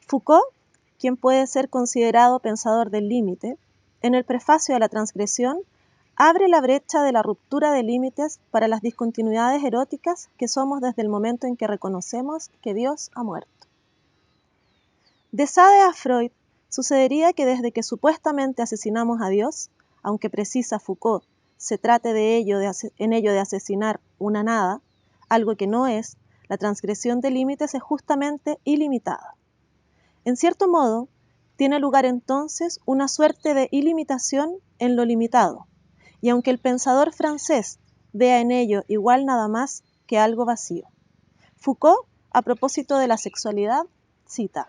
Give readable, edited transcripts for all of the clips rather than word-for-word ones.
Foucault, quien puede ser considerado pensador del límite, en el prefacio de La transgresión, abre la brecha de la ruptura de límites para las discontinuidades eróticas que somos desde el momento en que reconocemos que Dios ha muerto. De Sade a Freud, sucedería que desde que supuestamente asesinamos a Dios, aunque precisa Foucault, se trate en ello de asesinar una nada, algo que no es, la transgresión de límites es justamente ilimitada. En cierto modo, tiene lugar entonces una suerte de ilimitación en lo limitado, y aunque el pensador francés vea en ello igual nada más que algo vacío. Foucault, a propósito de la sexualidad, cita: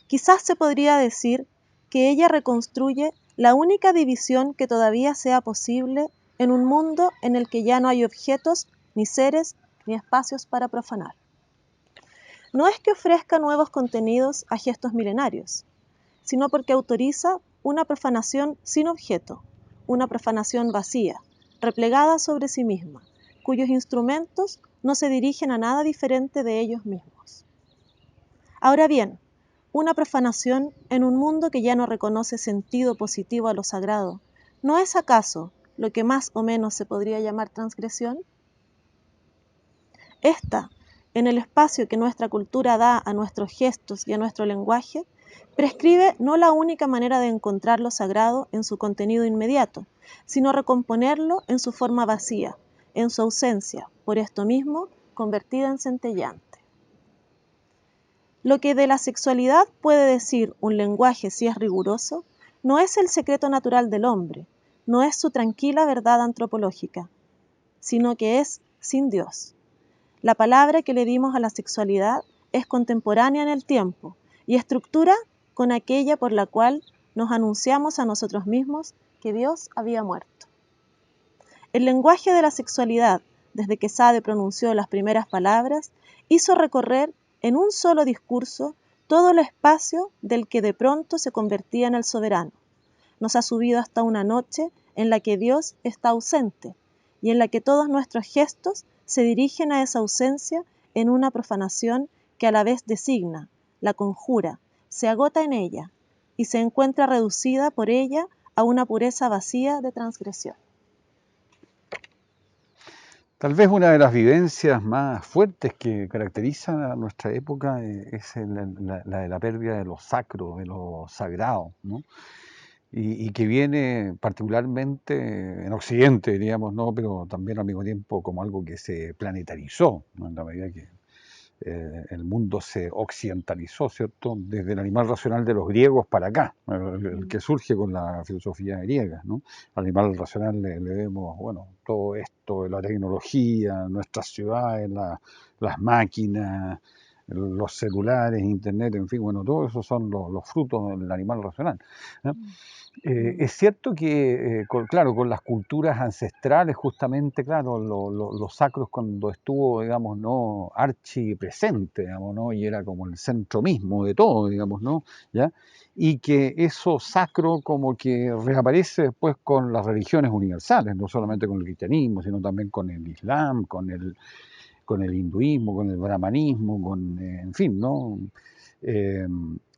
quizás se podría decir que ella reconstruye la única división que todavía sea posible en un mundo en el que ya no hay objetos, ni seres, ni espacios para profanar. No es que ofrezca nuevos contenidos a gestos milenarios, sino porque autoriza una profanación sin objeto, una profanación vacía, replegada sobre sí misma, cuyos instrumentos no se dirigen a nada diferente de ellos mismos. Ahora bien, una profanación en un mundo que ya no reconoce sentido positivo a lo sagrado, ¿no es acaso lo que más o menos se podría llamar transgresión? Esta, en el espacio que nuestra cultura da a nuestros gestos y a nuestro lenguaje, prescribe no la única manera de encontrar lo sagrado en su contenido inmediato, sino recomponerlo en su forma vacía, en su ausencia, por esto mismo, convertida en centellante. Lo que de la sexualidad puede decir un lenguaje si es riguroso, no es el secreto natural del hombre, no es su tranquila verdad antropológica, sino que es sin Dios. La palabra que le dimos a la sexualidad es contemporánea en el tiempo y estructura con aquella por la cual nos anunciamos a nosotros mismos que Dios había muerto. El lenguaje de la sexualidad, desde que Sade pronunció las primeras palabras, hizo recorrer en un solo discurso todo el espacio del que de pronto se convertía en el soberano. Nos ha subido hasta una noche en la que Dios está ausente y en la que todos nuestros gestos se dirigen a esa ausencia en una profanación que a la vez designa, la conjura, se agota en ella y se encuentra reducida por ella a una pureza vacía de transgresión. Tal vez una de las vivencias más fuertes que caracteriza a nuestra época es la de la pérdida de lo sacro, de lo sagrado, ¿no? Y que viene particularmente en Occidente, diríamos, ¿no? Pero también al mismo tiempo como algo que se planetarizó, ¿no? En la medida que el mundo se occidentalizó, ¿cierto? Desde el animal racional de los griegos para acá, el que surge con la filosofía griega, ¿no? Al animal racional le vemos, bueno, todo esto, la tecnología, nuestras ciudades, las máquinas, los celulares, internet, en fin, bueno, todo eso son los frutos del animal racional, ¿no? Es cierto que, claro, con las culturas ancestrales, justamente, claro, lo sacro es cuando estuvo, digamos, ¿no? Archipresente, digamos, ¿no? Y era como el centro mismo de todo, digamos, ¿no? ¿Ya? Y que eso sacro como que reaparece después con las religiones universales, no solamente con el cristianismo, sino también con el islam, con el hinduismo, con el brahmanismo, en fin, ¿no? Eh,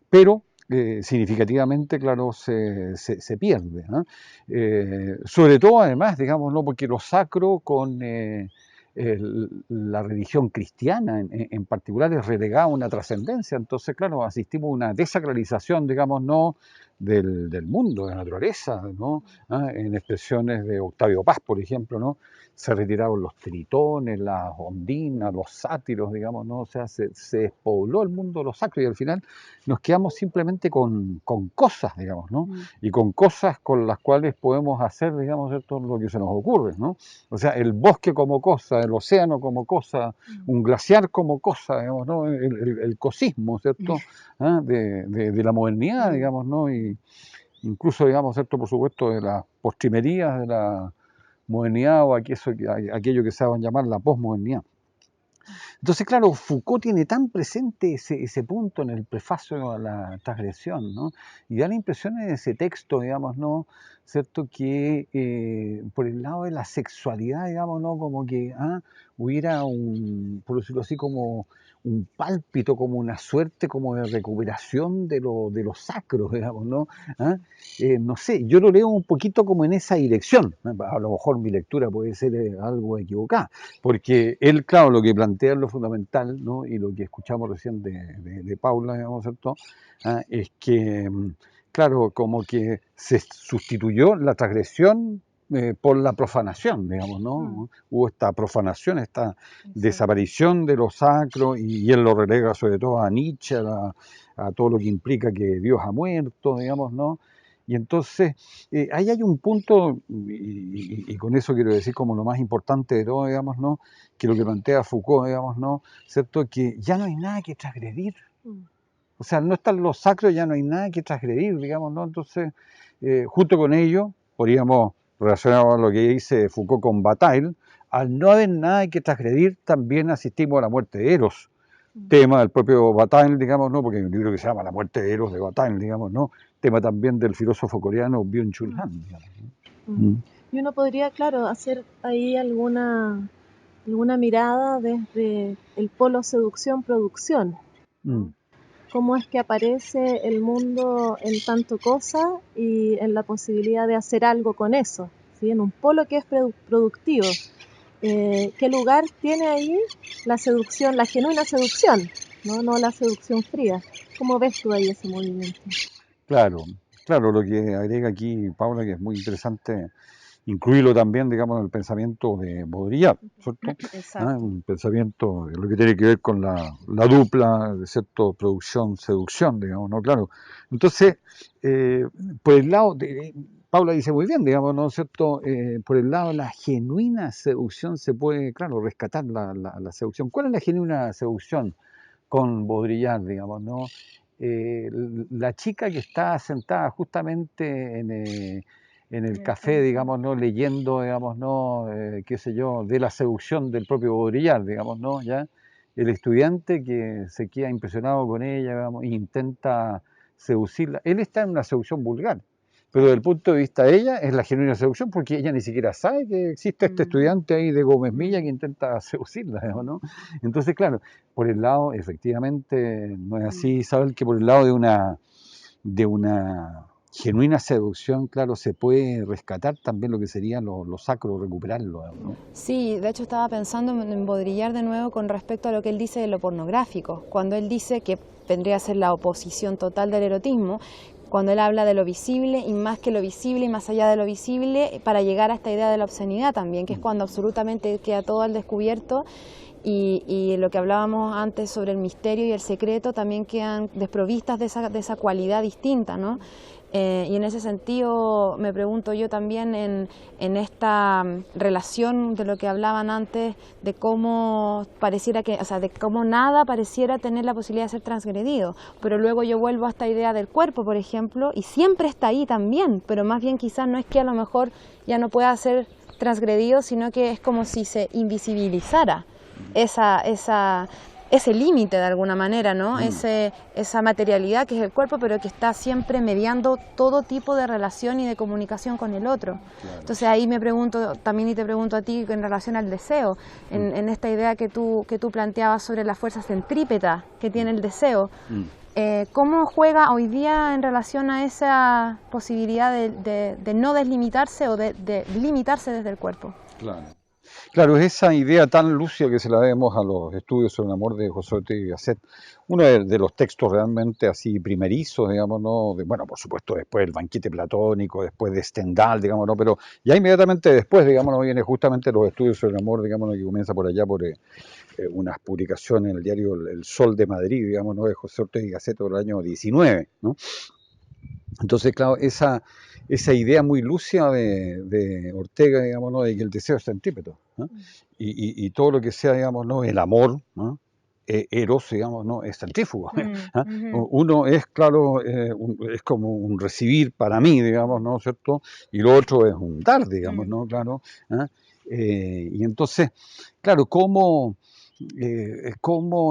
pero significativamente, claro, se pierde, ¿no? Sobre todo, además, digamos, ¿no? Porque lo sacro con la religión cristiana en particular es relegada a una trascendencia. Entonces, claro, asistimos a una desacralización, digamos, ¿no? Del mundo, de la naturaleza, ¿no? En expresiones de Octavio Paz, por ejemplo, ¿no? Se retiraron los tritones, las ondinas, los sátiros, digamos, ¿no? O sea, se despobló el mundo de lo sacro y al final nos quedamos simplemente con cosas, digamos, ¿no? Y con cosas con las cuales podemos hacer, digamos, ¿cierto? Lo que se nos ocurre, ¿no? O sea, el bosque como cosa, el océano como cosa, un glaciar como cosa, digamos, ¿no? El cosismo, ¿cierto? De la modernidad, digamos, ¿no? Y incluso, digamos, ¿cierto? Por supuesto, de las postrimerías de la modernidad o aquello que se va a llamar la posmodernidad. Entonces, claro, Foucault tiene tan presente ese punto en el prefacio a la transgresión, ¿no? Y da la impresión en ese texto, digamos, ¿no? ¿Cierto? Que por el lado de la sexualidad, digamos, ¿no? Como que hubiera por decirlo así, como un pálpito, como una suerte como de recuperación de lo sacro, digamos, ¿no? ¿Ah? No sé, yo lo leo un poquito como en esa dirección. A lo mejor mi lectura puede ser algo equivocada, porque él, claro, lo que plantea es lo fundamental, ¿no? Y lo que escuchamos recién de Paula, digamos, ¿cierto? Es que, claro, como que se sustituyó la transgresión por la profanación, digamos, ¿no? Hubo esta profanación, esta desaparición de lo sacro, y él lo relega sobre todo a Nietzsche, a todo lo que implica que Dios ha muerto, digamos, ¿no? Y entonces, ahí hay un punto, y con eso quiero decir como lo más importante de todo, digamos, ¿no? Que lo que plantea Foucault, digamos, ¿no? ¿Cierto? Que ya no hay nada que transgredir. O sea, no está en lo sacro, ya no hay nada que transgredir, digamos, ¿no? Entonces, junto con ello, podríamos relacionar a lo que dice Foucault con Bataille, al no haber nada que transgredir, también asistimos a la muerte de Eros. Tema del propio Bataille, digamos, ¿no? Porque hay un libro que se llama La muerte de Eros de Bataille, digamos, ¿no? Tema también del filósofo coreano Byung-Chul Han, digamos, ¿no? Y uno podría, claro, hacer ahí alguna mirada desde el polo seducción-producción. Cómo es que aparece el mundo en tanto cosa y en la posibilidad de hacer algo con eso, ¿sí? En un polo que es productivo. ¿Qué lugar tiene ahí la seducción, la genuina seducción, no la seducción fría? ¿Cómo ves tú ahí ese movimiento? Claro, claro, lo que agrega aquí Paula, que es muy interesante, incluirlo también, digamos, en el pensamiento de Baudrillard, ¿cierto? Un pensamiento, lo que tiene que ver con la dupla, ¿cierto? Producción, seducción, digamos, ¿no? Claro. Entonces, por el lado de, Paula dice muy bien, digamos, ¿no es cierto? Por el lado de la genuina seducción se puede, claro, rescatar la seducción. ¿Cuál es la genuina seducción con Baudrillard, digamos, ¿no? La chica que está sentada justamente en el café, digamos, ¿no? Leyendo, digamos, ¿no? Qué sé yo, de la seducción del propio Baudrillard, digamos, ¿no? ¿Ya? El estudiante que se queda impresionado con ella, digamos, e intenta seducirla. Él está en una seducción vulgar, pero desde el punto de vista de ella es la genuina seducción, porque ella ni siquiera sabe que existe este estudiante ahí de Gómez Milla que intenta seducirla, digamos, ¿no? Entonces, claro, por el lado, efectivamente, no es así, Isabel, que por el lado de una genuina seducción, claro, se puede rescatar también lo que sería lo sacro, recuperarlo, ¿no? Sí, de hecho estaba pensando en Baudrillard de nuevo con respecto a lo que él dice de lo pornográfico, cuando él dice que vendría a ser la oposición total del erotismo, cuando él habla de lo visible y más que lo visible y más allá de lo visible, para llegar a esta idea de la obscenidad también, que es cuando absolutamente queda todo al descubierto. Y lo que hablábamos antes sobre el misterio y el secreto también quedan desprovistas de esa cualidad distinta, ¿no? Y en ese sentido me pregunto yo también en esta relación de lo que hablaban antes, de cómo pareciera que, o sea, de cómo nada pareciera tener la posibilidad de ser transgredido, pero luego yo vuelvo a esta idea del cuerpo, por ejemplo, y siempre está ahí también, pero más bien quizás no es que a lo mejor ya no pueda ser transgredido, sino que es como si se invisibilizara ese límite de alguna manera, ¿no? Esa materialidad que es el cuerpo, pero que está siempre mediando todo tipo de relación y de comunicación con el otro. Claro. Entonces ahí me pregunto también, y te pregunto a ti en relación al deseo, en esta idea que tú planteabas sobre la fuerza centrípeta que tiene el deseo. ¿Cómo juega hoy día en relación a esa posibilidad de no deslimitarse o de limitarse desde el cuerpo? Claro. Claro, es esa idea tan lúcida que se la debemos a los estudios sobre el amor de José Ortega y Gasset, uno de los textos realmente así primerizos, digamos, ¿no? Bueno, por supuesto, después el banquete platónico, después de Stendhal, digamos, ¿no? Pero ya inmediatamente después, digamos, ¿no? Viene justamente los estudios sobre el amor, digamos, ¿no? Que comienza por allá por unas publicaciones en el diario El Sol de Madrid, digamos, ¿no? De José Ortega y Gasset por el año 19, ¿no? Entonces, claro, esa idea muy lúcida de Ortega, digamos, ¿no? De que el deseo es centrípeto, ¿no? Y todo lo que sea, digamos, ¿no? El amor, ¿no? Eros, digamos, ¿no? Es centrífugo. Uno es, claro, es como un recibir para mí, digamos, ¿no? ¿Cierto? Y lo otro es un dar, digamos, ¿no? Claro. Y entonces, claro, cómo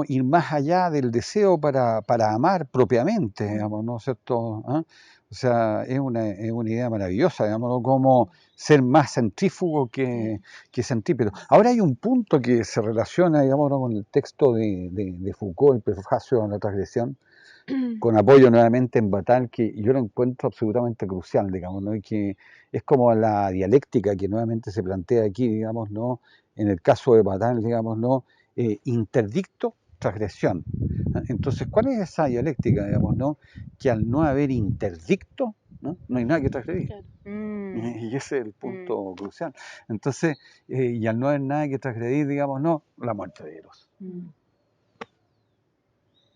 ir más allá del deseo para amar propiamente, digamos, ¿no es cierto? O sea, es una idea maravillosa, digamos, como ser más centrífugo que centrípeto. Ahora hay un punto que se relaciona, digamos, con el texto de Foucault, el prefacio a la transgresión, con apoyo nuevamente en Bataille, que yo lo encuentro absolutamente crucial, digamos, ¿no? Y que es como la dialéctica que nuevamente se plantea aquí, digamos, ¿no? En el caso de Bataille, digamos, ¿no? Interdicto, transgresión. Entonces, ¿cuál es esa dialéctica, digamos, ¿no? Que al no haber interdicto, no hay nada que transgredir. Claro. Y ese es el punto crucial. Entonces, y al no haber nada que transgredir, digamos, no, la muerte de Eros.